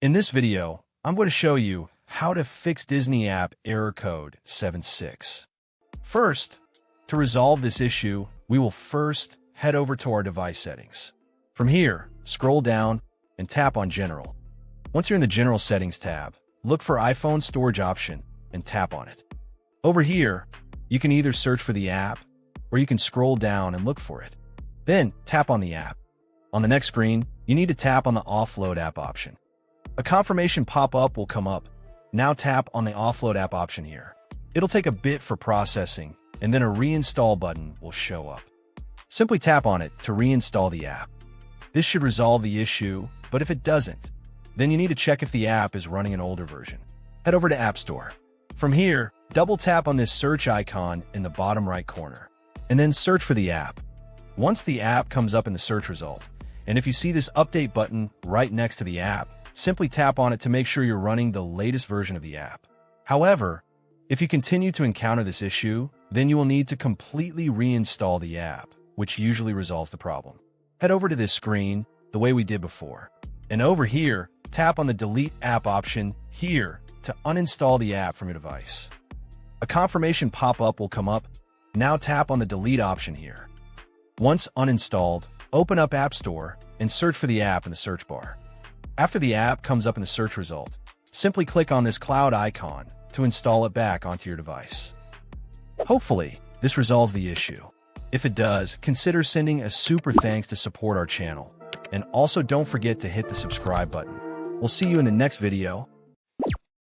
In this video, I'm going to show you how to fix Disney app error code 76. First, to resolve this issue, we will first head over to our device settings. From here, scroll down and tap on General. Once you're in the General Settings tab, look for iPhone Storage option and tap on it. Over here, you can either search for the app or you can scroll down and look for it. Then tap on the app. On the next screen, you need to tap on the Offload app option. A confirmation pop-up will come up. Now tap on the Offload app option here. It'll take a bit for processing, and then a reinstall button will show up. Simply tap on it to reinstall the app. This should resolve the issue, but if it doesn't, then you need to check if the app is running an older version. Head over to App Store. From here, double tap on this search icon in the bottom right corner, and then search for the app. Once the app comes up in the search result, and if you see this update button right next to the app, simply tap on it to make sure you're running the latest version of the app. However, if you continue to encounter this issue, then you will need to completely reinstall the app, which usually resolves the problem. Head over to this screen the way we did before, and over here, tap on the Delete App option here to uninstall the app from your device. A confirmation pop-up will come up. Now tap on the Delete option here. Once uninstalled, open up App Store and search for the app in the search bar. After the app comes up in the search result, simply click on this cloud icon to install it back onto your device. Hopefully, this resolves the issue. If it does, consider sending a super thanks to support our channel. And also don't forget to hit the subscribe button. We'll see you in the next video.